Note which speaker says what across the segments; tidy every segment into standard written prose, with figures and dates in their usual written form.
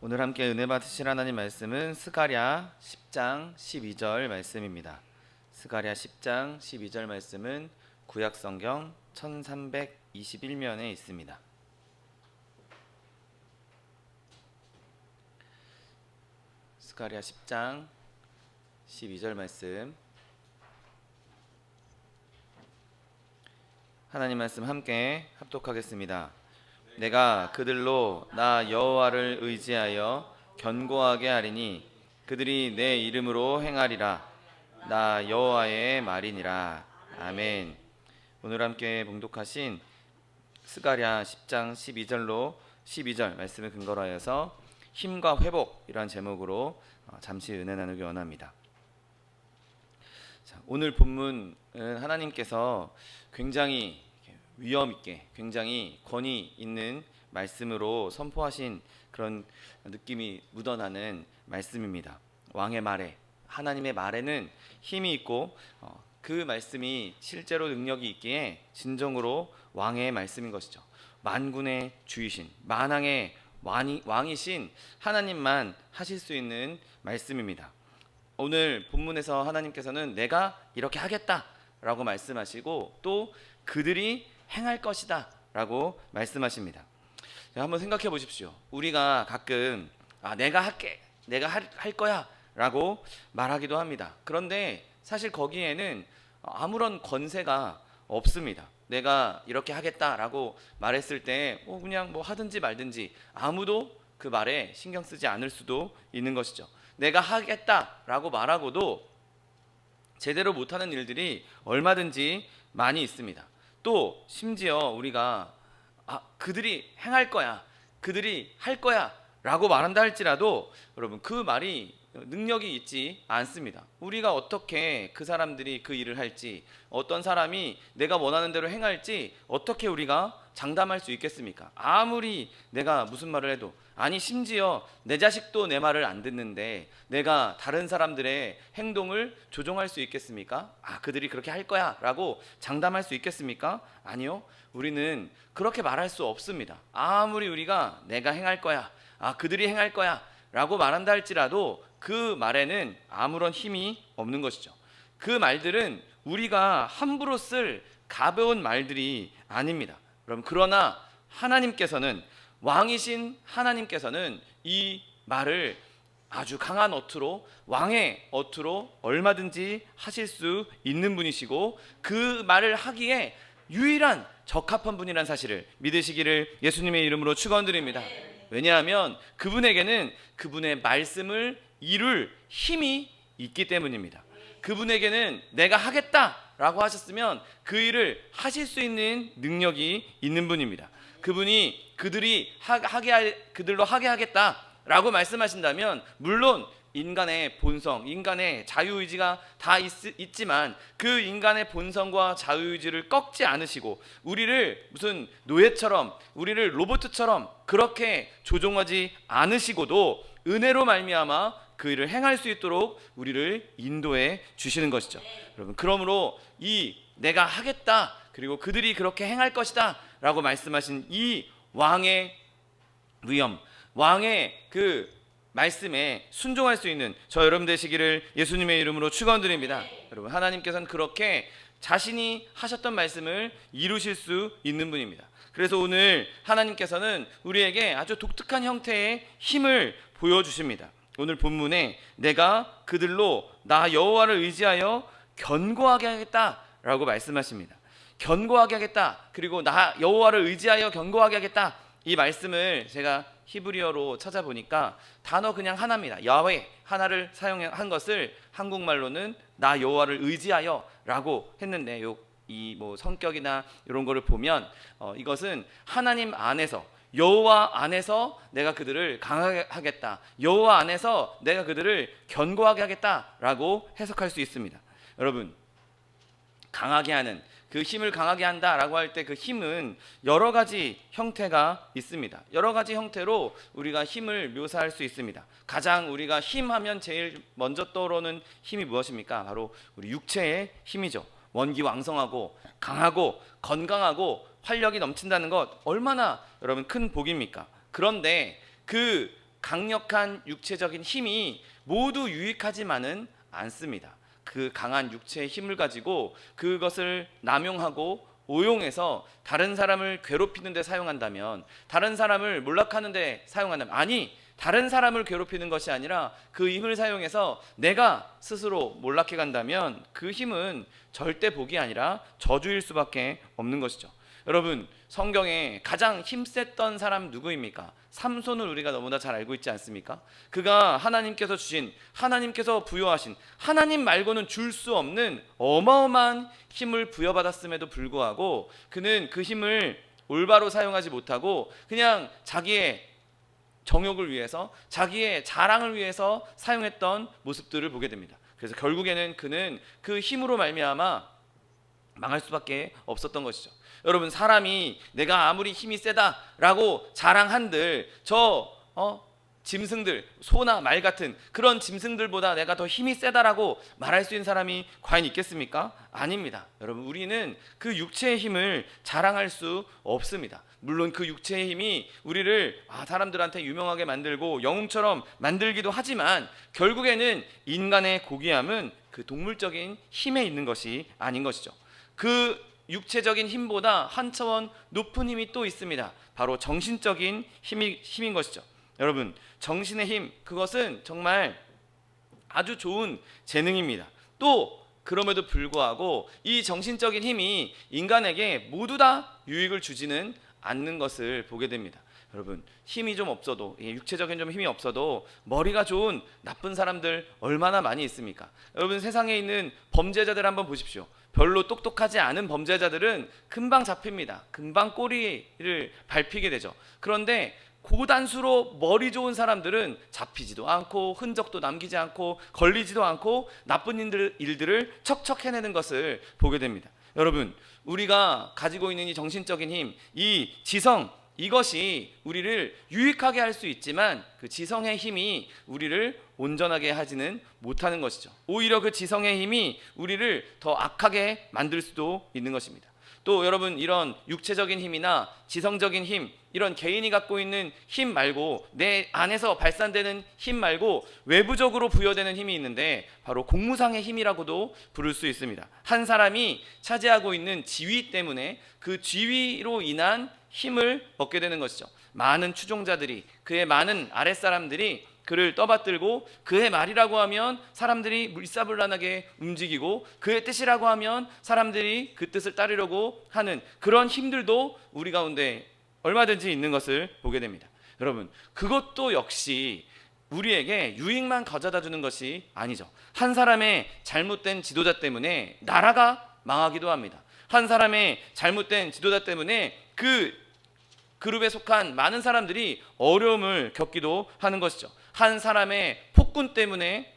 Speaker 1: 오늘 함께 은혜 받으실 하나님 말씀은 스가랴 10장 12절 말씀입니다. 스가랴 10장 12절 말씀은 구약 성경 1321면에 있습니다. 스가랴 10장 12절 말씀, 하나님 말씀 함께 합독하겠습니다. 내가 그들로 나 여호와를 의지하여 견고하게 하리니 그들이 내 이름으로 행하리라. 나 여호와의 말이니라. 아멘. 오늘 함께 봉독하신 스가랴 10장 12절 말씀을 근거로 하여서 힘과 회복이라는 제목으로 잠시 은혜 나누기 원합니다. 자, 오늘 본문은 하나님께서 굉장히 위험 있게, 굉장히 권위 있는 말씀으로 선포하신 그런 느낌이 묻어나는 말씀입니다. 왕의 말에, 하나님의 말에는 힘이 있고 그 말씀이 실제로 능력이 있기에 진정으로 왕의 말씀인 것이죠. 만군의 주이신, 만왕의 왕이신 하나님만 하실 수 있는 말씀입니다. 오늘 본문에서 하나님께서는 내가 이렇게 하겠다라고 말씀하시고 또 그들이 행할 것이다 라고 말씀하십니다. 한번 생각해 보십시오. 우리가 가끔 내가 할게, 내가 할 거야 라고 말하기도 합니다. 그런데 사실 거기에는 아무런 권세가 없습니다. 내가 이렇게 하겠다라고 말했을 때 그냥 하든지 말든지 아무도 그 말에 신경 쓰지 않을 수도 있는 것이죠. 내가 하겠다라고 말하고도 제대로 못하는 일들이 얼마든지 많이 있습니다. 또 심지어 우리가 그들이 행할 거야, 그들이 할 거야 라고 말한다 할지라도 여러분 그 말이 능력이 있지 않습니다. 우리가 어떻게 그 사람들이 그 일을 할지, 어떤 사람이 내가 원하는 대로 행할지 어떻게 우리가 장담할 수 있겠습니까? 아무리 내가 무슨 말을 해도, 아니 심지어 내 자식도 내 말을 안 듣는데 내가 다른 사람들의 행동을 조종할 수 있겠습니까? 그들이 그렇게 할 거야 라고 장담할 수 있겠습니까? 아니요, 우리는 그렇게 말할 수 없습니다. 아무리 우리가 내가 행할 거야, 그들이 행할 거야 라고 말한다 할지라도 그 말에는 아무런 힘이 없는 것이죠. 그 말들은 우리가 함부로 쓸 가벼운 말들이 아닙니다. 그러나 하나님께서는, 왕이신 하나님께서는 이 말을 아주 강한 어투로, 왕의 어투로 얼마든지 하실 수 있는 분이시고 그 말을 하기에 유일한 적합한 분이라는 사실을 믿으시기를 예수님의 이름으로 축원드립니다. 왜냐하면 그분에게는 그분의 말씀을 이룰 힘이 있기 때문입니다. 그분에게는 내가 하겠다라고 하셨으면 그 일을 하실 수 있는 능력이 있는 분입니다. 그분이 그들로 하게 하겠다라고 말씀하신다면 물론 인간의 본성, 인간의 자유의지가 다 있지만 그 인간의 본성과 자유의지를 꺾지 않으시고 우리를 무슨 노예처럼, 우리를 로봇처럼 그렇게 조종하지 않으시고도 은혜로 말미암아 그 일을 행할 수 있도록 우리를 인도해 주시는 것이죠. 여러분, 그러므로 이 내가 하겠다, 그리고 그들이 그렇게 행할 것이다 라고 말씀하신 이 왕의 위엄, 왕의 그 말씀에 순종할 수 있는 저 여러분 되시기를 예수님의 이름으로 축원드립니다. 여러분, 하나님께서는 그렇게 자신이 하셨던 말씀을 이루실 수 있는 분입니다. 그래서 오늘 하나님께서는 우리에게 아주 독특한 형태의 힘을 보여주십니다. 오늘 본문에 내가 그들로 나 여호와를 의지하여 견고하게 하겠다라고 말씀하십니다. 견고하게 하겠다, 그리고 나 여호와를 의지하여 견고하게 하겠다, 이 말씀을 제가 히브리어로 찾아보니까 단어 그냥 하나입니다. 야훼 하나를 사용한 것을 한국말로는 나 여호와를 의지하여 라고 했는데 이 성격이나 이런 거를 보면 이것은 하나님 안에서, 여호와 안에서 내가 그들을 강하게 하겠다, 여호와 안에서 내가 그들을 견고하게 하겠다라고 해석할 수 있습니다. 여러분, 강하게 하는, 그 힘을 강하게 한다라고 할 때 그 힘은 여러 가지 형태가 있습니다. 여러 가지 형태로 우리가 힘을 묘사할 수 있습니다. 가장 우리가 힘하면 제일 먼저 떠오르는 힘이 무엇입니까? 바로 우리 육체의 힘이죠. 원기왕성하고 강하고 건강하고 활력이 넘친다는 것 얼마나 여러분 큰 복입니까? 그런데 그 강력한 육체적인 힘이 모두 유익하지만은 않습니다. 그 강한 육체의 힘을 가지고 그것을 남용하고 오용해서 다른 사람을 괴롭히는 데 사용한다면, 다른 사람을 몰락하는 데 사용한다면, 아니 다른 사람을 괴롭히는 것이 아니라 그 힘을 사용해서 내가 스스로 몰락해 간다면 그 힘은 절대 복이 아니라 저주일 수밖에 없는 것이죠. 여러분, 성경에 가장 힘셌던 사람 누구입니까? 삼손을 우리가 너무나 잘 알고 있지 않습니까? 그가 하나님께서 주신, 하나님께서 부여하신, 하나님 말고는 줄 수 없는 어마어마한 힘을 부여받았음에도 불구하고 그는 그 힘을 올바로 사용하지 못하고 그냥 자기의 정욕을 위해서, 자기의 자랑을 위해서 사용했던 모습들을 보게 됩니다. 그래서 결국에는 그는 그 힘으로 말미암아 망할 수밖에 없었던 것이죠. 여러분, 사람이 내가 아무리 힘이 세다라고 자랑한들 짐승들, 소나 말 같은 그런 짐승들보다 내가 더 힘이 세다라고 말할 수 있는 사람이 과연 있겠습니까? 아닙니다. 여러분, 우리는 그 육체의 힘을 자랑할 수 없습니다. 물론 그 육체의 힘이 우리를 사람들한테 유명하게 만들고 영웅처럼 만들기도 하지만 결국에는 인간의 고귀함은 그 동물적인 힘에 있는 것이 아닌 것이죠. 그 육체적인 힘보다 한 차원 높은 힘이 또 있습니다. 바로 정신적인 힘인 것이죠. 여러분, 정신의 힘, 그것은 정말 아주 좋은 재능입니다. 또 그럼에도 불구하고 이 정신적인 힘이 인간에게 모두 다 유익을 주지는 않는 것을 보게 됩니다. 여러분, 힘이 좀 없어도, 육체적인 좀 힘이 없어도 머리가 좋은 나쁜 사람들 얼마나 많이 있습니까? 여러분, 세상에 있는 범죄자들 한번 보십시오. 별로 똑똑하지 않은 범죄자들은 금방 잡힙니다. 금방 꼬리를 밟히게 되죠. 그런데 고단수로 머리 좋은 사람들은 잡히지도 않고 흔적도 남기지 않고 걸리지도 않고 나쁜 일들을 척척 해내는 것을 보게 됩니다. 여러분, 우리가 가지고 있는 이 정신적인 힘, 이 지성, 이것이 우리를 유익하게 할 수 있지만 그 지성의 힘이 우리를 온전하게 하지는 못하는 것이죠. 오히려 그 지성의 힘이 우리를 더 악하게 만들 수도 있는 것입니다. 또 여러분, 이런 육체적인 힘이나 지성적인 힘, 이런 개인이 갖고 있는 힘 말고, 내 안에서 발산되는 힘 말고 외부적으로 부여되는 힘이 있는데 바로 공무상의 힘이라고도 부를 수 있습니다. 한 사람이 차지하고 있는 지위 때문에 그 지위로 인한 힘을 얻게 되는 것이죠. 많은 추종자들이, 그의 많은 아랫사람들이 그를 떠받들고 그의 말이라고 하면 사람들이 물사불란하게 움직이고 그의 뜻이라고 하면 사람들이 그 뜻을 따르려고 하는 그런 힘들도 우리 가운데 얼마든지 있는 것을 보게 됩니다. 여러분, 그것도 역시 우리에게 유익만 가져다 주는 것이 아니죠. 한 사람의 잘못된 지도자 때문에 나라가 망하기도 합니다. 한 사람의 잘못된 지도자 때문에 그 그룹에 속한 많은 사람들이 어려움을 겪기도 하는 것이죠. 한 사람의 폭군 때문에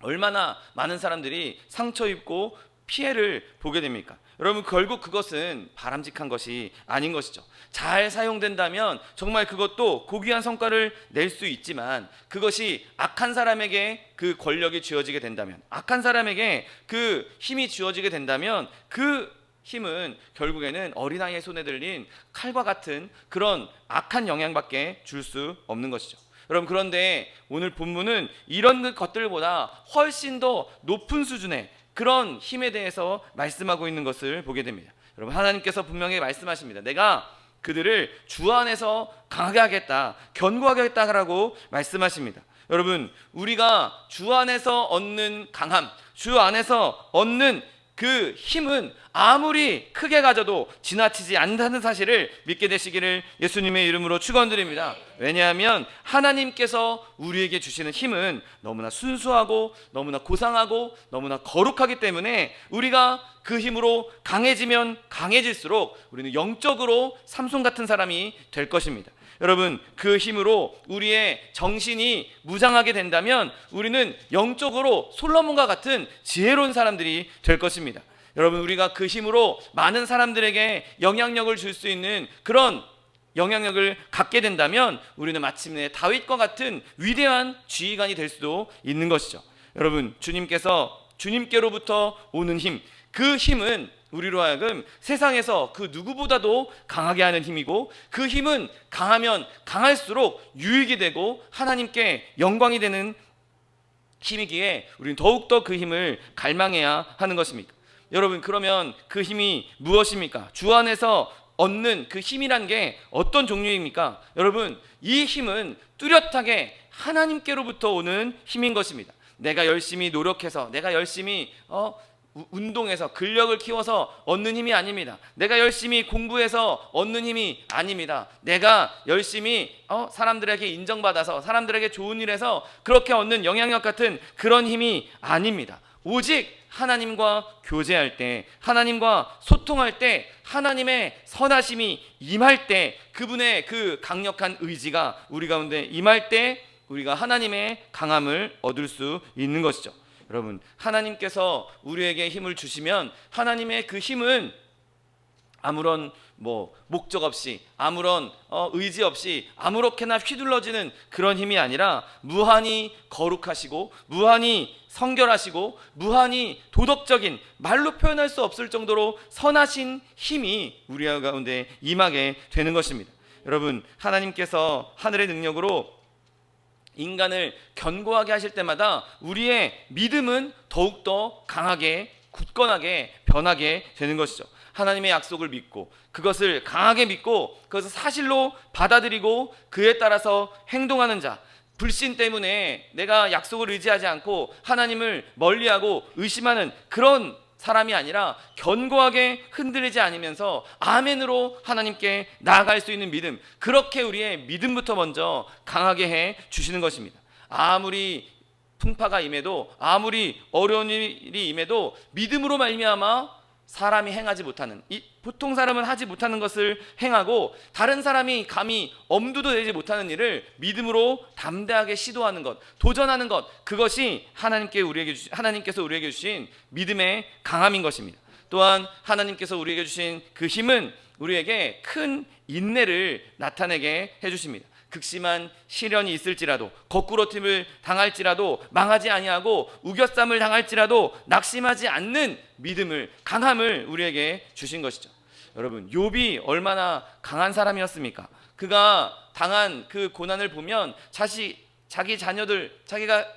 Speaker 1: 얼마나 많은 사람들이 상처 입고 피해를 보게 됩니까? 여러분, 결국 그것은 바람직한 것이 아닌 것이죠. 잘 사용된다면 정말 그것도 고귀한 성과를 낼 수 있지만 그것이 악한 사람에게 그 권력이 쥐어지게 된다면, 악한 사람에게 그 힘이 쥐어지게 된다면 그 힘은 결국에는 어린아이의 손에 들린 칼과 같은 그런 악한 영향밖에 줄 수 없는 것이죠. 여러분, 그런데 오늘 본문은 이런 것들보다 훨씬 더 높은 수준의 그런 힘에 대해서 말씀하고 있는 것을 보게 됩니다. 여러분, 하나님께서 분명히 말씀하십니다. 내가 그들을 주 안에서 강하게 하겠다, 견고하게 하겠다라고 말씀하십니다. 여러분, 우리가 주 안에서 얻는 강함, 주 안에서 얻는 그 힘은 아무리 크게 가져도 지나치지 않다는 사실을 믿게 되시기를 예수님의 이름으로 축원드립니다. 왜냐하면 하나님께서 우리에게 주시는 힘은 너무나 순수하고 너무나 고상하고 너무나 거룩하기 때문에 우리가 그 힘으로 강해지면 강해질수록 우리는 영적으로 삼손 같은 사람이 될 것입니다. 여러분, 그 힘으로 우리의 정신이 무장하게 된다면 우리는 영적으로 솔로몬과 같은 지혜로운 사람들이 될 것입니다. 여러분, 우리가 그 힘으로 많은 사람들에게 영향력을 줄 수 있는 그런 영향력을 갖게 된다면 우리는 마침내 다윗과 같은 위대한 지휘관이 될 수도 있는 것이죠. 여러분, 주님께로부터 오는 힘, 그 힘은 우리로 하여금 세상에서 그 누구보다도 강하게 하는 힘이고, 그 힘은 강하면 강할수록 유익이 되고 하나님께 영광이 되는 힘이기에 우리는 더욱더 그 힘을 갈망해야 하는 것입니다. 여러분, 그러면 그 힘이 무엇입니까? 주 안에서 얻는 그 힘이란 게 어떤 종류입니까? 여러분, 이 힘은 뚜렷하게 하나님께로부터 오는 힘인 것입니다. 내가 열심히 노력해서, 내가 열심히 운동해서 근력을 키워서 얻는 힘이 아닙니다. 내가 열심히 공부해서 얻는 힘이 아닙니다. 내가 열심히 사람들에게 인정받아서, 사람들에게 좋은 일해서 그렇게 얻는 영향력 같은 그런 힘이 아닙니다. 오직 하나님과 교제할 때, 하나님과 소통할 때, 하나님의 선하심이 임할 때, 그분의 그 강력한 의지가 우리 가운데 임할 때 우리가 하나님의 강함을 얻을 수 있는 것이죠. 여러분, 하나님께서 우리에게 힘을 주시면 하나님의 그 힘은 아무런 목적 없이, 아무런 의지 없이 아무렇게나 휘둘러지는 그런 힘이 아니라 무한히 거룩하시고, 무한히 성결하시고, 무한히 도덕적인, 말로 표현할 수 없을 정도로 선하신 힘이 우리 가운데 임하게 되는 것입니다. 여러분, 하나님께서 하늘의 능력으로 인간을 견고하게 하실 때마다 우리의 믿음은 더욱더 강하게, 굳건하게 변하게 되는 것이죠. 하나님의 약속을 믿고, 그것을 강하게 믿고, 그것을 사실로 받아들이고 그에 따라서 행동하는 자, 불신 때문에 내가 약속을 의지하지 않고 하나님을 멀리하고 의심하는 그런 사람이 아니라 견고하게 흔들리지 않으면서 아멘으로 하나님께 나아갈 수 있는 믿음, 그렇게 우리의 믿음부터 먼저 강하게 해 주시는 것입니다. 아무리 풍파가 임해도, 아무리 어려운 일이 임해도 믿음으로 말미암아 사람이 행하지 못하는, 보통 사람은 하지 못하는 것을 행하고, 다른 사람이 감히 엄두도 내지 못하는 일을 믿음으로 담대하게 시도하는 것, 도전하는 것, 그것이 하나님께서 우리에게 주신 믿음의 강함인 것입니다. 또한 하나님께서 우리에게 주신 그 힘은 우리에게 큰 인내를 나타내게 해주십니다. 극심한 시련이 있을지라도, 거꾸로짐을 당할지라도 망하지 아니하고, 우겨쌈을 당할지라도 낙심하지 않는 믿음을, 강함을 우리에게 주신 것이죠. 여러분, 욥이 얼마나 강한 사람이었습니까? 그가 당한 그 고난을 보면 자기 자녀들, 자기가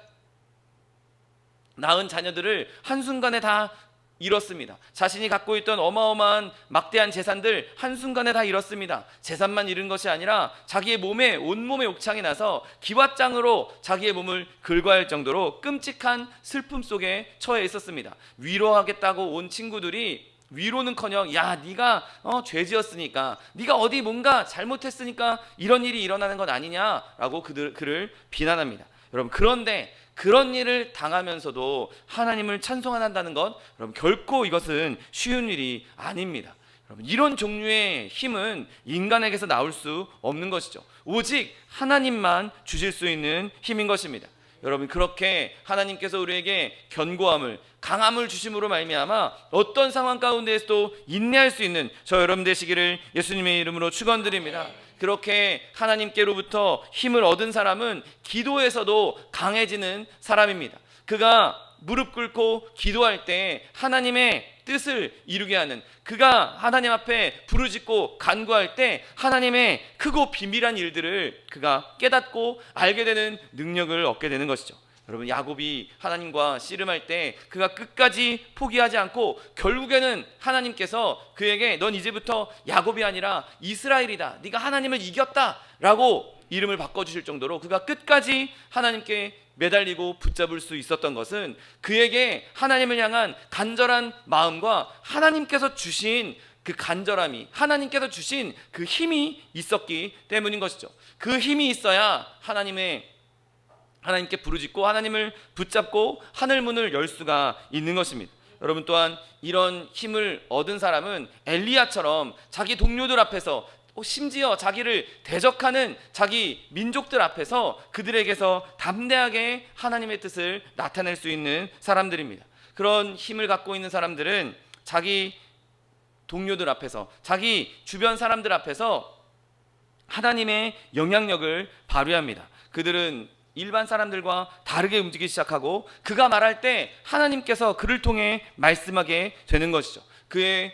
Speaker 1: 낳은 자녀들을 한순간에 다 잃었습니다. 자신이 갖고 있던 어마어마한 막대한 재산들 한순간에 다 잃었습니다. 재산만 잃은 것이 아니라 자기의 몸에, 온몸에 욕창이 나서 기왓장으로 자기의 몸을 긁어야 할 정도로 끔찍한 슬픔 속에 처해 있었습니다. 위로하겠다고 온 친구들이 위로는커녕, 야, 네가 죄지었으니까, 네가 어디 뭔가 잘못했으니까 이런 일이 일어나는 것 아니냐라고 그를 비난합니다. 여러분, 그런데 그런 일을 당하면서도 하나님을 찬송한다는 것, 여러분, 결코 이것은 쉬운 일이 아닙니다. 여러분, 이런 종류의 힘은 인간에게서 나올 수 없는 것이죠. 오직 하나님만 주실 수 있는 힘인 것입니다. 여러분, 그렇게 하나님께서 우리에게 견고함을, 강함을 주심으로 말미암아 어떤 상황 가운데에서도 인내할 수 있는 저 여러분 되시기를 예수님의 이름으로 축원드립니다. 그렇게 하나님께로부터 힘을 얻은 사람은 기도에서도 강해지는 사람입니다. 그가 무릎 꿇고 기도할 때 하나님의 뜻을 이루게 하는, 그가 하나님 앞에 부르짖고 간구할 때 하나님의 크고 비밀한 일들을 그가 깨닫고 알게 되는 능력을 얻게 되는 것이죠. 여러분, 야곱이 하나님과 씨름할 때 그가 끝까지 포기하지 않고 결국에는 하나님께서 그에게 넌 이제부터 야곱이 아니라 이스라엘이다, 네가 하나님을 이겼다 라고 이름을 바꿔주실 정도로 그가 끝까지 하나님께 매달리고 붙잡을 수 있었던 것은 그에게 하나님을 향한 간절한 마음과 하나님께서 주신 그 간절함이, 하나님께서 주신 그 힘이 있었기 때문인 것이죠. 그 힘이 있어야 하나님께 부르짖고 하나님을 붙잡고 하늘문을 열 수가 있는 것입니다. 여러분, 또한 이런 힘을 얻은 사람은 엘리야처럼 자기 동료들 앞에서, 심지어 자기를 대적하는 자기 민족들 앞에서 그들에게서 담대하게 하나님의 뜻을 나타낼 수 있는 사람들입니다. 그런 힘을 갖고 있는 사람들은 자기 동료들 앞에서, 자기 주변 사람들 앞에서 하나님의 영향력을 발휘합니다. 그들은 일반 사람들과 다르게 움직이기 시작하고, 그가 말할 때 하나님께서 그를 통해 말씀하게 되는 것이죠. 그의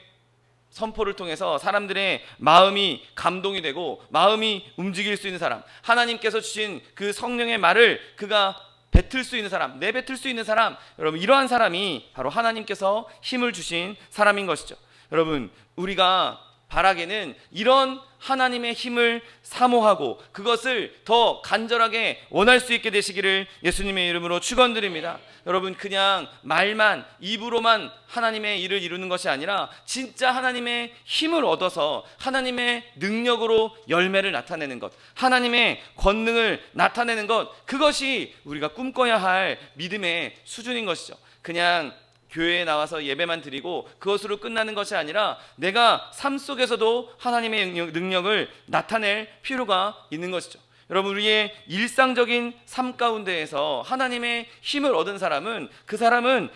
Speaker 1: 선포를 통해서 사람들의 마음이 감동이 되고 마음이 움직일 수 있는 사람, 하나님께서 주신 그 성령의 말을 그가 뱉을 수 있는 사람, 내뱉을 수 있는 사람, 여러분 이러한 사람이 바로 하나님께서 힘을 주신 사람인 것이죠. 여러분 우리가 바라기는 이런 하나님의 힘을 사모하고 그것을 더 간절하게 원할 수 있게 되시기를 예수님의 이름으로 축원드립니다. 여러분 그냥 말만 입으로만 하나님의 일을 이루는 것이 아니라 진짜 하나님의 힘을 얻어서 하나님의 능력으로 열매를 나타내는 것, 하나님의 권능을 나타내는 것, 그것이 우리가 꿈꿔야 할 믿음의 수준인 것이죠. 그냥 교회에 나와서 예배만 드리고 그것으로 끝나는 것이 아니라 내가 삶 속에서도 하나님의 능력을 나타낼 필요가 있는 것이죠. 여러분 우리의 일상적인 삶 가운데에서 하나님의 힘을 얻은 사람은 그 사람은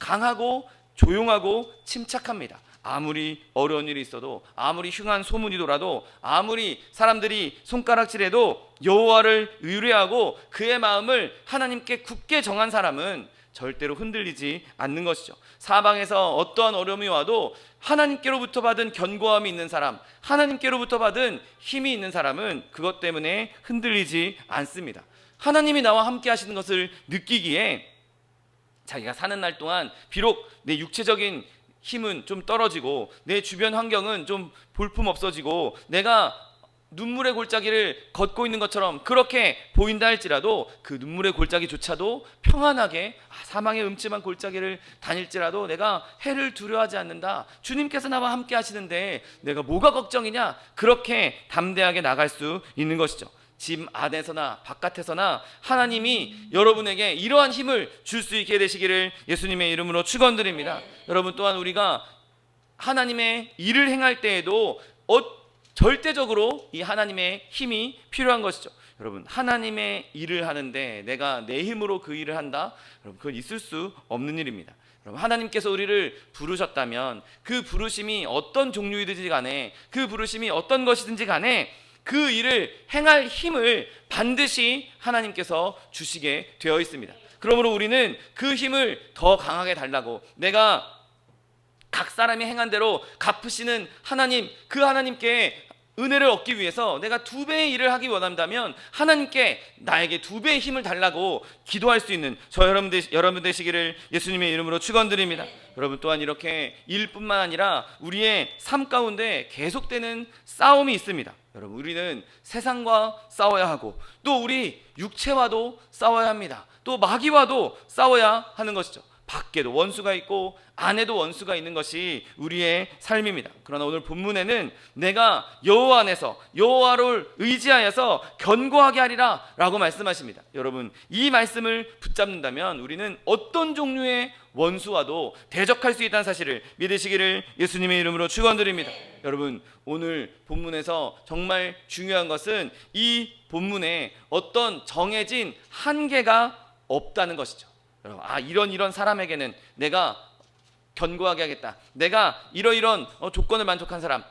Speaker 1: 강하고 조용하고 침착합니다. 아무리 어려운 일이 있어도, 아무리 흉한 소문이 돌아도, 아무리 사람들이 손가락질해도 여호와를 의뢰하고 그의 마음을 하나님께 굳게 정한 사람은 절대로 흔들리지 않는 것이죠. 사방에서 어떠한 어려움이 와도 하나님께로부터 받은 견고함이 있는 사람, 하나님께로부터 받은 힘이 있는 사람은 그것 때문에 흔들리지 않습니다. 하나님이 나와 함께 하시는 것을 느끼기에 자기가 사는 날 동안 비록 내 육체적인 힘은 좀 떨어지고 내 주변 환경은 좀 볼품 없어지고 내가 눈물의 골짜기를 걷고 있는 것처럼 그렇게 보인다 할지라도 그 눈물의 골짜기조차도 평안하게 사망의 음침한 골짜기를 다닐지라도 내가 해를 두려워하지 않는다. 주님께서 나와 함께 하시는데 내가 뭐가 걱정이냐? 그렇게 담대하게 나갈 수 있는 것이죠. 집 안에서나 바깥에서나 하나님이 여러분에게 이러한 힘을 줄 수 있게 되시기를 예수님의 이름으로 축원드립니다. 여러분 또한 우리가 하나님의 일을 행할 때에도 절대적으로 이 하나님의 힘이 필요한 것이죠. 여러분 하나님의 일을 하는데 내가 내 힘으로 그 일을 한다? 여러분 그건 있을 수 없는 일입니다. 여러분 하나님께서 우리를 부르셨다면 그 부르심이 어떤 종류이든지 간에 그 부르심이 어떤 것이든지 간에 그 일을 행할 힘을 반드시 하나님께서 주시게 되어 있습니다. 그러므로 우리는 그 힘을 더 강하게 달라고, 내가 각 사람이 행한 대로 갚으시는 하나님, 그 하나님께 은혜를 얻기 위해서 내가 2배의 일을 하기 원한다면 하나님께 나에게 2배의 힘을 달라고 기도할 수 있는 저 여러분 되시기를 예수님의 이름으로 축원드립니다. 여러분 또한 이렇게 일뿐만 아니라 우리의 삶 가운데 계속되는 싸움이 있습니다. 여러분 우리는 세상과 싸워야 하고 또 우리 육체와도 싸워야 합니다. 또 마귀와도 싸워야 하는 것이죠. 밖에도 원수가 있고 안에도 원수가 있는 것이 우리의 삶입니다. 그러나 오늘 본문에는 내가 여호와 안에서 여호와를 의지하여서 견고하게 하리라 라고 말씀하십니다. 여러분 이 말씀을 붙잡는다면 우리는 어떤 종류의 원수와도 대적할 수 있다는 사실을 믿으시기를 예수님의 이름으로 축원드립니다. 여러분 오늘 본문에서 정말 중요한 것은 이 본문에 어떤 정해진 한계가 없다는 것이죠. 여러분, 이런 사람에게는 내가 견고하게 하겠다. 내가 이런 조건을 만족한 사람,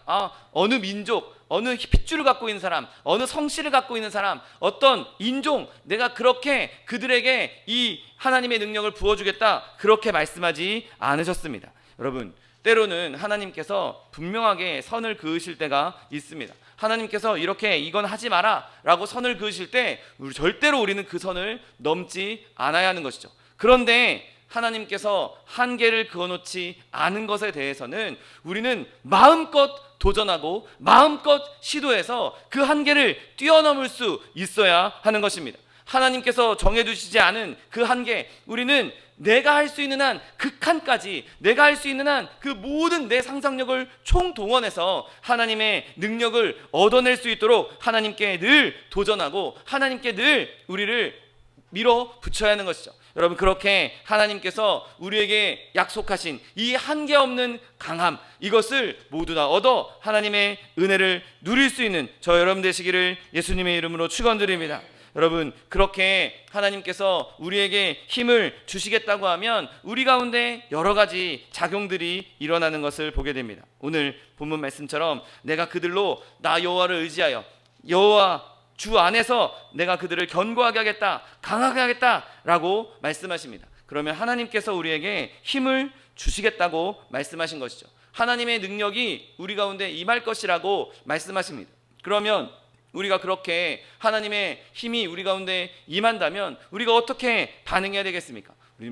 Speaker 1: 어느 민족, 어느 핏줄을 갖고 있는 사람, 어느 성씨를 갖고 있는 사람, 어떤 인종, 내가 그렇게 그들에게 이 하나님의 능력을 부어주겠다. 그렇게 말씀하지 않으셨습니다. 여러분, 때로는 하나님께서 분명하게 선을 그으실 때가 있습니다. 하나님께서 이렇게 이건 하지 마라 라고 선을 그으실 때 절대로 우리는 그 선을 넘지 않아야 하는 것이죠. 그런데 하나님께서 한계를 그어놓지 않은 것에 대해서는 우리는 마음껏 도전하고 마음껏 시도해서 그 한계를 뛰어넘을 수 있어야 하는 것입니다. 하나님께서 정해두시지 않은 그 한계, 우리는 내가 할 수 있는 한 극한까지, 내가 할 수 있는 한 그 모든 내 상상력을 총동원해서 하나님의 능력을 얻어낼 수 있도록 하나님께 늘 도전하고 하나님께 늘 우리를 밀어붙여야 하는 것이죠. 여러분 그렇게 하나님께서 우리에게 약속하신 이 한계 없는 강함, 이것을 모두 다 얻어 하나님의 은혜를 누릴 수 있는 저 여러분 되시기를 예수님의 이름으로 축원드립니다. 여러분 그렇게 하나님께서 우리에게 힘을 주시겠다고 하면 우리 가운데 여러 가지 작용들이 일어나는 것을 보게 됩니다. 오늘 본문 말씀처럼 내가 그들로 나 여호와를 의지하여 여호와 주 안에서 내가 그들을 견고하게 하겠다, 강하게 하겠다라고 말씀하십니다. 그러면 하나님께서 우리에게 힘을 주시겠다고 말씀하신 것이죠. 하나님의 능력이 우리 가운데 임할 것이라고 말씀하십니다. 그러면 우리가 그렇게 하나님의 힘이 우리 가운데 임한다면 우리가 어떻게 반응해야 되겠습니까? 우리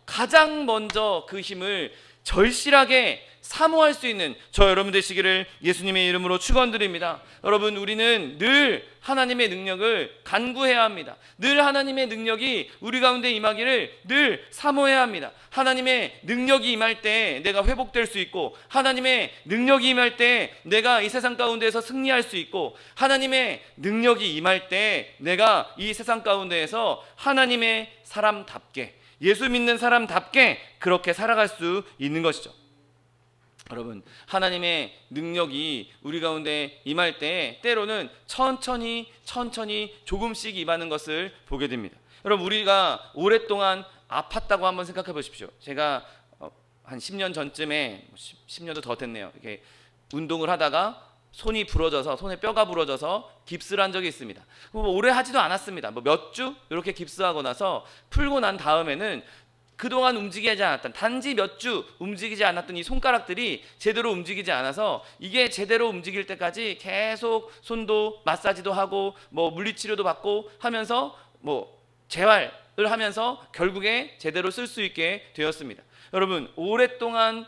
Speaker 1: 가장 먼저 그 힘을 절실하게 사모할 수 있는 저 여러분 되시기를 예수님의 이름으로 축원드립니다. 여러분, 우리는 늘 하나님의 능력을 간구해야 합니다. 늘 하나님의 능력이 우리 가운데 임하기를 늘 사모해야 합니다. 하나님의 능력이 임할 때 내가 회복될 수 있고, 하나님의 능력이 임할 때 내가 이 세상 가운데에서 승리할 수 있고, 하나님의 능력이 임할 때 내가 이 세상 가운데에서 하나님의 사람답게, 예수 믿는 사람답게 그렇게 살아갈 수 있는 것이죠. 여러분, 하나님의 능력이 우리 가운데 임할 때 때로는 천천히 조금씩 임하는 것을 보게 됩니다. 여러분, 우리가 오랫동안 아팠다고 한번 생각해 보십시오. 제가 한 10년 전쯤에, 10년도 더 됐네요, 이렇게 운동을 하다가 손에 뼈가 부러져서 깁스를 한 적이 있습니다. 오래 하지도 않았습니다. 몇 주 이렇게 깁스하고 나서 풀고 난 다음에는 그동안 움직이지 않았던, 단지 몇 주 움직이지 않았던 이 손가락들이 제대로 움직이지 않아서 이게 제대로 움직일 때까지 계속 손도 마사지도 하고 물리치료도 받고 하면서 재활을 하면서 결국에 제대로 쓸 수 있게 되었습니다. 여러분, 오랫동안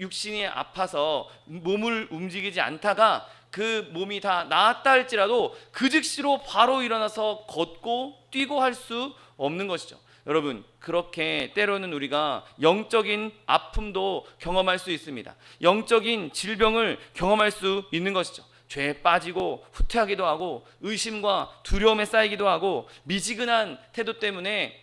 Speaker 1: 육신이 아파서 몸을 움직이지 않다가 그 몸이 다 나았다 할지라도 그 즉시로 바로 일어나서 걷고 뛰고 할 수 없는 것이죠. 여러분, 그렇게 때로는 우리가 영적인 아픔도 경험할 수 있습니다. 영적인 질병을 경험할 수 있는 것이죠. 죄에 빠지고 후퇴하기도 하고 의심과 두려움에 쌓이기도 하고 미지근한 태도 때문에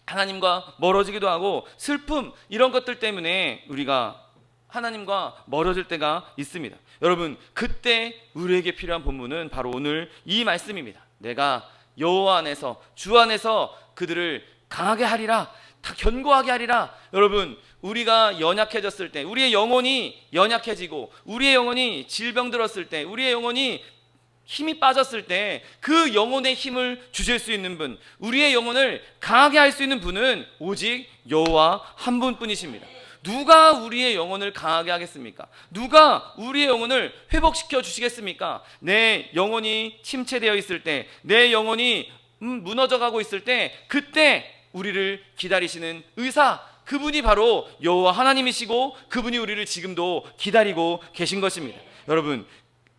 Speaker 1: 하나님과 멀어지기도 하고 슬픔, 이런 것들 때문에 우리가 하나님과 멀어질 때가 있습니다. 여러분, 그때 우리에게 필요한 본문은 바로 오늘 이 말씀입니다. 내가 여호와 안에서, 주 안에서 그들을 강하게 하리라, 다 견고하게 하리라. 여러분, 우리가 연약해졌을 때, 우리의 영혼이 연약해지고 우리의 영혼이 질병 들었을 때, 우리의 영혼이 힘이 빠졌을 때 그 영혼의 힘을 주실 수 있는 분, 우리의 영혼을 강하게 할 수 있는 분은 오직 여호와 한 분뿐이십니다. 누가 우리의 영혼을 강하게 하겠습니까? 누가 우리의 영혼을 회복시켜 주시겠습니까? 내 영혼이 침체되어 있을 때, 내 영혼이 무너져 가고 있을 때, 그때 우리를 기다리시는 의사, 그분이 바로 여호와 하나님이시고 그분이 우리를 지금도 기다리고 계신 것입니다. 여러분,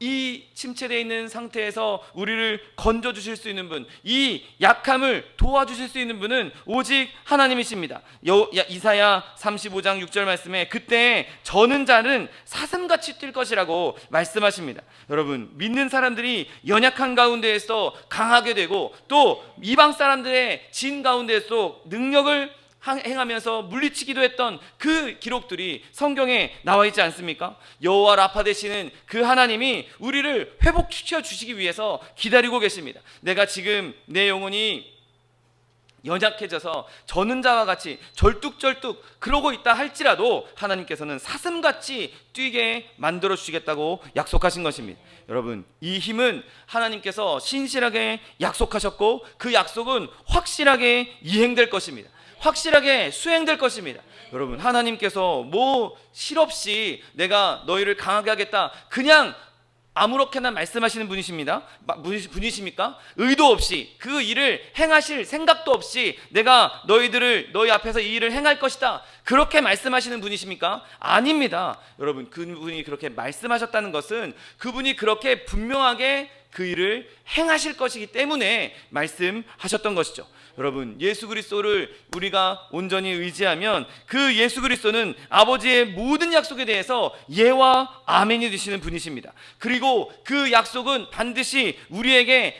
Speaker 1: 이 침체되어 있는 상태에서 우리를 건져주실 수 있는 분, 이 약함을 도와주실 수 있는 분은 오직 하나님이십니다. 이사야 35장 6절 말씀에 그때 저는 자는 사슴같이 뛸 것이라고 말씀하십니다. 여러분, 믿는 사람들이 연약한 가운데에서 강하게 되고 또 이방 사람들의 진 가운데에서 능력을 행하면서 물리치기도 했던 그 기록들이 성경에 나와 있지 않습니까? 여호와 라파 되시는 그 하나님이 우리를 회복시켜 주시기 위해서 기다리고 계십니다. 내가 지금 내 영혼이 연약해져서 저는 자와 같이 절뚝절뚝 그러고 있다 할지라도 하나님께서는 사슴같이 뛰게 만들어 주시겠다고 약속하신 것입니다. 여러분, 이 힘은 하나님께서 신실하게 약속하셨고 그 약속은 확실하게 이행될 것입니다. 확실하게 수행될 것입니다. 여러분, 하나님께서 실없이 내가 너희를 강하게 하겠다, 그냥 아무렇게나 말씀하시는 분이십니까? 의도 없이 그 일을 행하실 생각도 없이 내가 너희 앞에서 이 일을 행할 것이다, 그렇게 말씀하시는 분이십니까? 아닙니다. 여러분, 그분이 그렇게 말씀하셨다는 것은 그분이 그렇게 분명하게 그 일을 행하실 것이기 때문에 말씀하셨던 것이죠. 여러분, 예수 그리스도를 우리가 온전히 의지하면 그 예수 그리스도는 아버지의 모든 약속에 대해서 예와 아멘이 되시는 분이십니다. 그리고 그 약속은 반드시 우리에게,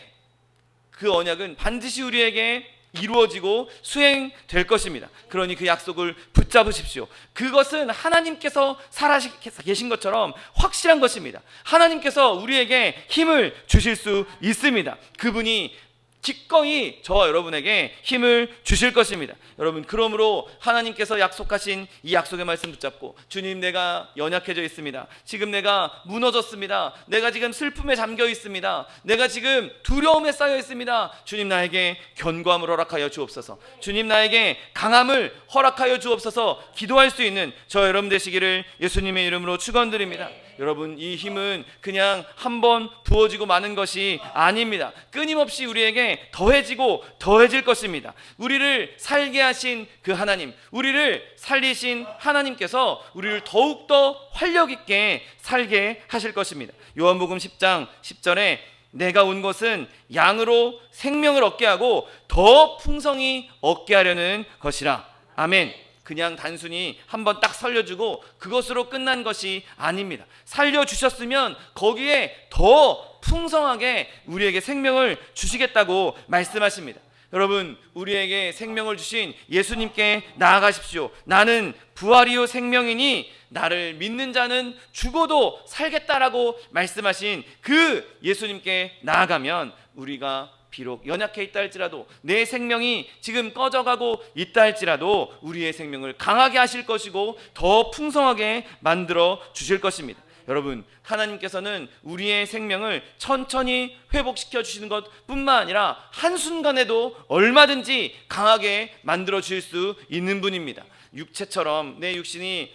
Speaker 1: 그 언약은 반드시 우리에게 이루어지고 수행될 것입니다. 그러니 그 약속을 붙잡으십시오. 그것은 하나님께서 살아계신 것처럼 확실한 것입니다. 하나님께서 우리에게 힘을 주실 수 있습니다. 그분이 기꺼이 저와 여러분에게 힘을 주실 것입니다. 여러분, 그러므로 하나님께서 약속하신 이 약속의 말씀 붙잡고, 주님, 내가 연약해져 있습니다. 지금 내가 무너졌습니다. 내가 지금 슬픔에 잠겨 있습니다. 내가 지금 두려움에 쌓여 있습니다. 주님, 나에게 견고함을 허락하여 주옵소서. 주님, 나에게 강함을 허락하여 주옵소서. 기도할 수 있는 저 여러분 되시기를 예수님의 이름으로 축원드립니다. 여러분, 이 힘은 그냥 한번 부어지고 마는 것이 아닙니다. 끊임없이 우리에게 더해지고 더해질 것입니다. 우리를 살게 하신 그 하나님, 우리를 살리신 하나님께서 우리를 더욱더 활력 있게 살게 하실 것입니다. 요한복음 10장 10절에 내가 온 것은 양으로 생명을 얻게 하고 더 풍성히 얻게 하려는 것이라. 아멘. 그냥 단순히 한번 딱 살려주고 그것으로 끝난 것이 아닙니다. 살려주셨으면 거기에 더 풍성하게 우리에게 생명을 주시겠다고 말씀하십니다. 여러분, 우리에게 생명을 주신 예수님께 나아가십시오. 나는 부활이요 생명이니 나를 믿는 자는 죽어도 살겠다라고 말씀하신 그 예수님께 나아가면 우리가 비록 연약해 있다 할지라도, 내 생명이 지금 꺼져가고 있다 할지라도 우리의 생명을 강하게 하실 것이고 더 풍성하게 만들어 주실 것입니다. 여러분, 하나님께서는 우리의 생명을 천천히 회복시켜 주시는 것뿐만 아니라 한순간에도 얼마든지 강하게 만들어 주실 수 있는 분입니다. 육체처럼 내 육신이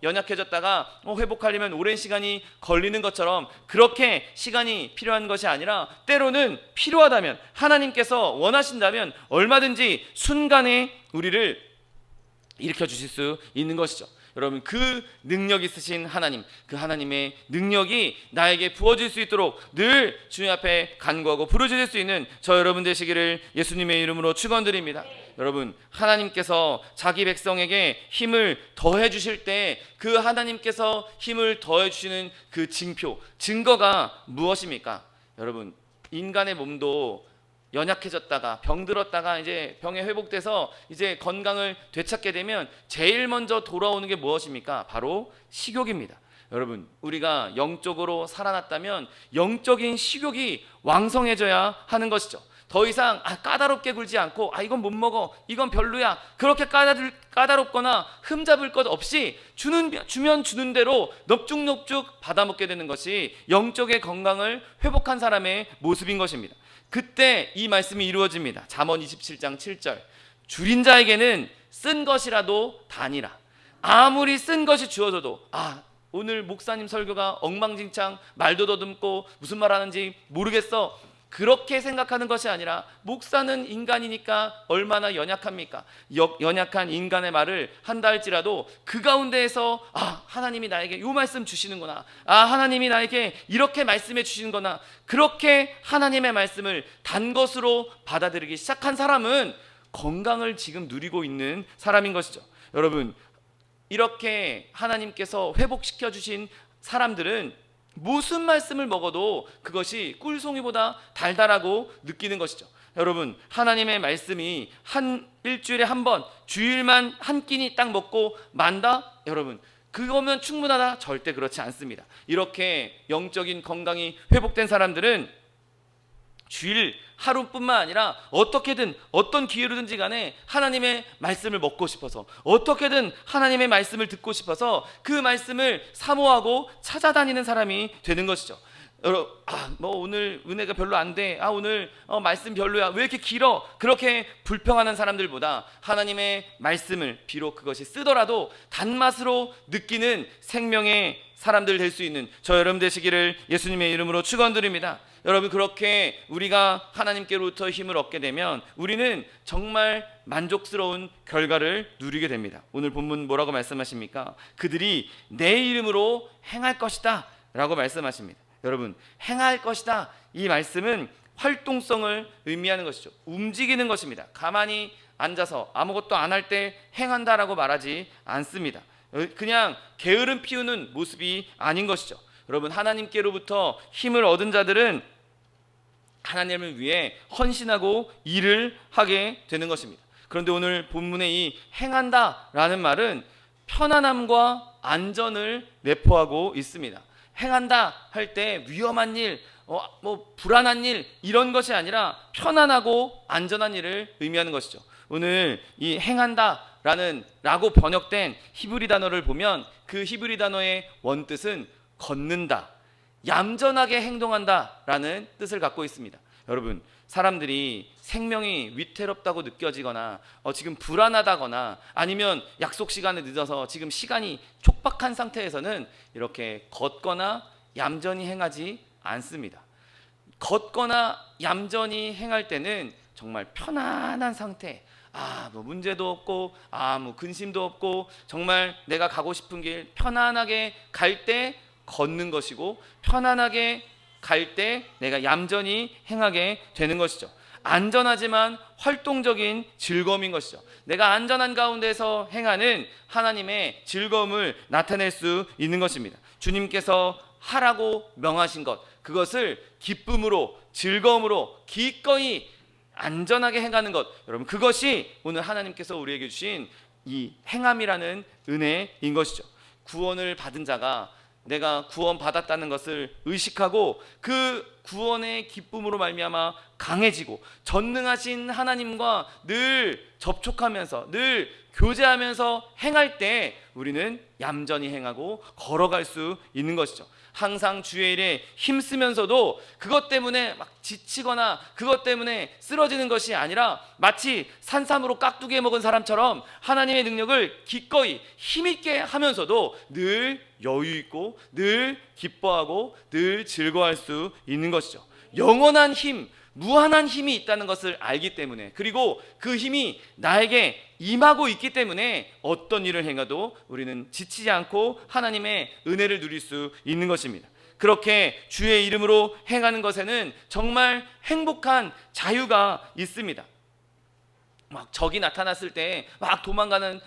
Speaker 1: 연약해졌다가 회복하려면 오랜 시간이 걸리는 것처럼 그렇게 시간이 필요한 것이 아니라, 때로는 필요하다면, 하나님께서 원하신다면 얼마든지 순간에 우리를 일으켜 주실 수 있는 것이죠. 여러분, 그 능력 있으신 하나님, 그 하나님의 능력이 나에게 부어질 수 있도록 늘 주님 앞에 간구하고 부르짖을 수 있는 저 여러분 되시기를 예수님의 이름으로 축원드립니다. 여러분, 하나님께서 자기 백성에게 힘을 더해 주실 때 그 하나님께서 힘을 더해 주시는 그 징표, 증거가 무엇입니까? 여러분, 인간의 몸도 연약해졌다가 병들었다가 이제 병에 회복돼서 이제 건강을 되찾게 되면 제일 먼저 돌아오는 게 무엇입니까? 바로 식욕입니다. 여러분, 우리가 영적으로 살아났다면 영적인 식욕이 왕성해져야 하는 것이죠. 더 이상 까다롭게 굴지 않고 이건 못 먹어, 이건 별로야, 그렇게 까다롭거나 흠잡을 것 없이 주면 주는 대로 넙죽넙죽 받아먹게 되는 것이 영적의 건강을 회복한 사람의 모습인 것입니다. 그때 이 말씀이 이루어집니다. 잠언 27장 7절, 줄인 자에게는 쓴 것이라도 다니라. 아무리 쓴 것이 주어져도 오늘 목사님 설교가 엉망진창, 말도 더듬고 무슨 말 하는지 모르겠어, 그렇게 생각하는 것이 아니라, 목사는 인간이니까 얼마나 연약합니까? 연약한 인간의 말을 한다 할지라도 그 가운데에서 하나님이 나에게 이 말씀 주시는구나, 하나님이 나에게 이렇게 말씀해 주시는구나, 그렇게 하나님의 말씀을 단 것으로 받아들이기 시작한 사람은 건강을 지금 누리고 있는 사람인 것이죠. 여러분, 이렇게 하나님께서 회복시켜 주신 사람들은 무슨 말씀을 먹어도 그것이 꿀송이보다 달달하고 느끼는 것이죠. 여러분, 하나님의 말씀이 일주일에 한 번, 주일만 한 끼니 딱 먹고 만다? 여러분, 그거면 충분하다? 절대 그렇지 않습니다. 이렇게 영적인 건강이 회복된 사람들은 주일 하루뿐만 아니라 어떻게든 어떤 기회로든지 간에 하나님의 말씀을 먹고 싶어서, 어떻게든 하나님의 말씀을 듣고 싶어서 그 말씀을 사모하고 찾아다니는 사람이 되는 것이죠. 여러분, 오늘 은혜가 별로 안 돼, 오늘 말씀 별로야, 왜 이렇게 길어, 그렇게 불평하는 사람들보다 하나님의 말씀을 비록 그것이 쓰더라도 단맛으로 느끼는 생명의 사람들 될 수 있는 저 여러분 되시기를 예수님의 이름으로 축원드립니다. 여러분, 그렇게 우리가 하나님께로부터 힘을 얻게 되면 우리는 정말 만족스러운 결과를 누리게 됩니다. 오늘 본문 뭐라고 말씀하십니까? 그들이 내 이름으로 행할 것이다 라고 말씀하십니다. 여러분, 행할 것이다, 이 말씀은 활동성을 의미하는 것이죠. 움직이는 것입니다. 가만히 앉아서 아무것도 안 할 때 행한다라고 말하지 않습니다. 그냥 게으름 피우는 모습이 아닌 것이죠. 여러분, 하나님께로부터 힘을 얻은 자들은 하나님을 위해 헌신하고 일을 하게 되는 것입니다. 그런데 오늘 본문의 이 행한다라는 말은 편안함과 안전을 내포하고 있습니다. 행한다 할 때 위험한 일, 뭐 불안한 일 이런 것이 아니라 편안하고 안전한 일을 의미하는 것이죠. 오늘 이 행한다라고 번역된 히브리 단어를 보면 그 히브리 단어의 원뜻은 걷는다, 얌전하게 행동한다라는 뜻을 갖고 있습니다. 여러분, 사람들이 생명이 위태롭다고 느껴지거나 지금 불안하다거나 아니면 약속 시간에 늦어서 지금 시간이 촉박한 상태에서는 이렇게 걷거나 얌전히 행하지 않습니다. 걷거나 얌전히 행할 때는 정말 편안한 상태, 뭐 문제도 없고 뭐 근심도 없고 정말 내가 가고 싶은 길 편안하게 갈 때 걷는 것이고, 편안하게 갈 때 내가 얌전히 행하게 되는 것이죠. 안전하지만 활동적인 즐거움인 것이죠. 내가 안전한 가운데서 행하는 하나님의 즐거움을 나타낼 수 있는 것입니다. 주님께서 하라고 명하신 것, 그것을 기쁨으로 즐거움으로 기꺼이 안전하게 행하는 것, 여러분 그것이 오늘 하나님께서 우리에게 주신 이 행함이라는 은혜인 것이죠. 구원을 받은 자가 내가 구원받았다는 것을 의식하고 그 구원의 기쁨으로 말미암아 강해지고 전능하신 하나님과 늘 접촉하면서 늘 교제하면서 행할 때 우리는 얌전히 행하고 걸어갈 수 있는 것이죠. 항상 주의 일에 힘쓰면서도 그것 때문에 막 지치거나 그것 때문에 쓰러지는 것이 아니라 마치 산삼으로 깍두기 먹은 사람처럼 하나님의 능력을 기꺼이 힘있게 하면서도 늘 여유 있고 늘 기뻐하고 늘 즐거워할 수 있는 것이죠. 영원한 힘, 무한한 힘이 있다는 것을 알기 때문에, 그리고 그 힘이 나에게 임하고 있기 때문에 어떤 일을 행해도 우리는 지치지 않고 하나님의 은혜를 누릴 수 있는 것입니다. 그렇게 주의 이름으로 행하는 것에는 정말 행복한 자유가 있습니다. 막 적이 나타났을 때 막 도망가는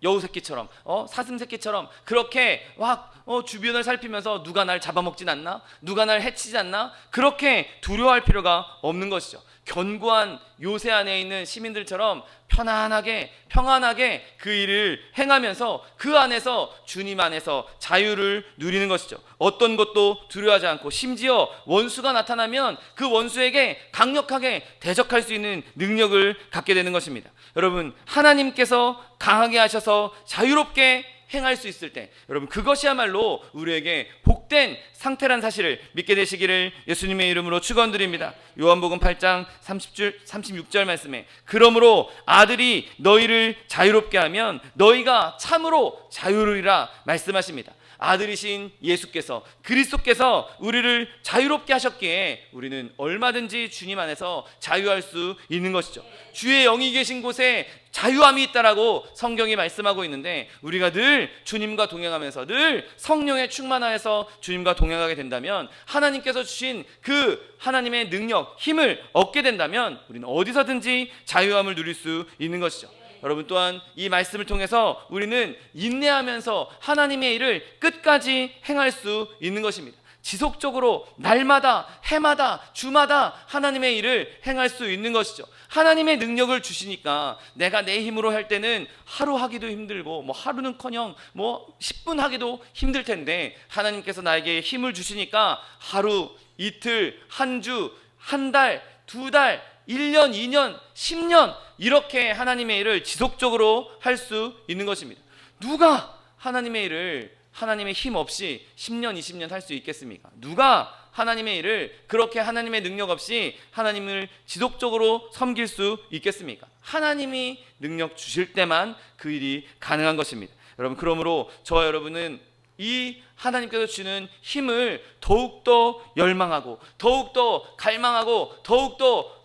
Speaker 1: 여우새끼처럼 사슴새끼처럼 그렇게 막 주변을 살피면서 누가 날 잡아먹진 않나? 누가 날 해치지 않나? 그렇게 두려워할 필요가 없는 것이죠. 견고한 요새 안에 있는 시민들처럼 편안하게 평안하게 그 일을 행하면서 그 안에서 주님 안에서 자유를 누리는 것이죠. 어떤 것도 두려워하지 않고 심지어 원수가 나타나면 그 원수에게 강력하게 대적할 수 있는 능력을 갖게 되는 것입니다. 여러분, 하나님께서 강하게 하셔서 자유롭게 행할 수 있을 때, 여러분 그것이야말로 우리에게 복된 상태란 사실을 믿게 되시기를 예수님의 이름으로 축원드립니다. 요한복음 8장 36절 말씀에 그러므로 아들이 너희를 자유롭게 하면 너희가 참으로 자유로리라 말씀하십니다. 아들이신 예수께서, 그리스도께서 우리를 자유롭게 하셨기에 우리는 얼마든지 주님 안에서 자유할 수 있는 것이죠. 주의 영이 계신 곳에 자유함이 있다라고 성경이 말씀하고 있는데, 우리가 늘 주님과 동행하면서 늘 성령에 충만하여서 주님과 동행하게 된다면, 하나님께서 주신 그 하나님의 능력, 힘을 얻게 된다면 우리는 어디서든지 자유함을 누릴 수 있는 것이죠. 여러분, 또한 이 말씀을 통해서 우리는 인내하면서 하나님의 일을 끝까지 행할 수 있는 것입니다. 지속적으로 날마다 해마다 주마다 하나님의 일을 행할 수 있는 것이죠. 하나님의 능력을 주시니까 내가 내 힘으로 할 때는 하루 하기도 힘들고 하루는커녕 10분 하기도 힘들 텐데, 하나님께서 나에게 힘을 주시니까 하루, 이틀, 한 주, 한 달, 두 달, 1년, 2년, 10년 이렇게 하나님의 일을 지속적으로 할 수 있는 것입니다. 누가 하나님의 일을 하나님의 힘 없이 10년, 20년 할 수 있겠습니까? 누가 하나님의 일을 그렇게 하나님의 능력 없이 하나님을 지속적으로 섬길 수 있겠습니까? 하나님이 능력 주실 때만 그 일이 가능한 것입니다. 여러분, 그러므로 저와 여러분은 이 하나님께서 주는 힘을 더욱더 열망하고 더욱더 갈망하고 더욱더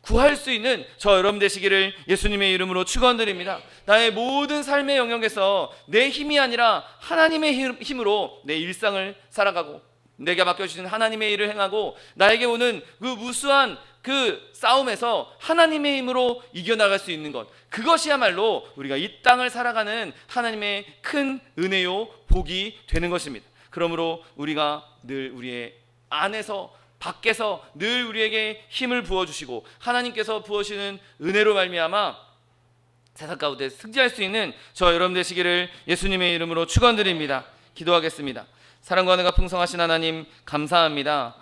Speaker 1: 구할 수 있는 저 여러분 되시기를 예수님의 이름으로 축원드립니다. 나의 모든 삶의 영역에서 내 힘이 아니라 하나님의 힘으로 내 일상을 살아가고, 내게 맡겨주신 하나님의 일을 행하고, 나에게 오는 그 무수한 그 싸움에서 하나님의 힘으로 이겨나갈 수 있는 것, 그것이야말로 우리가 이 땅을 살아가는 하나님의 큰 은혜요 복이 되는 것입니다. 그러므로 우리가 늘 우리의 안에서 밖에서 늘 우리에게 힘을 부어주시고 하나님께서 부어주시는 은혜로 말미암아 세상 가운데 승리할 수 있는 저 여러분 되시기를 예수님의 이름으로 축원드립니다. 기도하겠습니다. 사랑과 은혜가 풍성하신 하나님 감사합니다.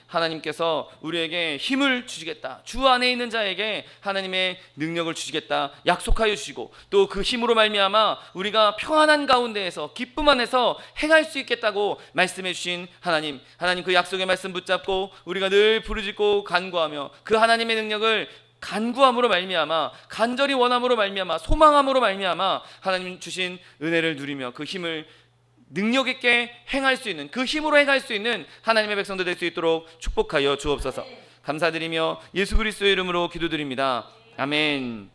Speaker 1: 하나님께서 우리에게 힘을 주시겠다, 주 안에 있는 자에게 하나님의 능력을 주시겠다 약속하여 주시고, 또 그 힘으로 말미암아 우리가 평안한 가운데에서 기쁨 안에서 행할 수 있겠다고 말씀해 주신 하나님 그 약속의 말씀 붙잡고 우리가 늘 부르짖고 간구하며 그 하나님의 능력을 간구함으로 말미암아, 간절히 원함으로 말미암아, 소망함으로 말미암아 하나님 주신 은혜를 누리며 그 힘을 능력 있게 행할 수 있는, 그 힘으로 행할 수 있는 하나님의 백성들 될 수 있도록 축복하여 주옵소서. 감사드리며 예수 그리스도의 이름으로 기도드립니다. 아멘.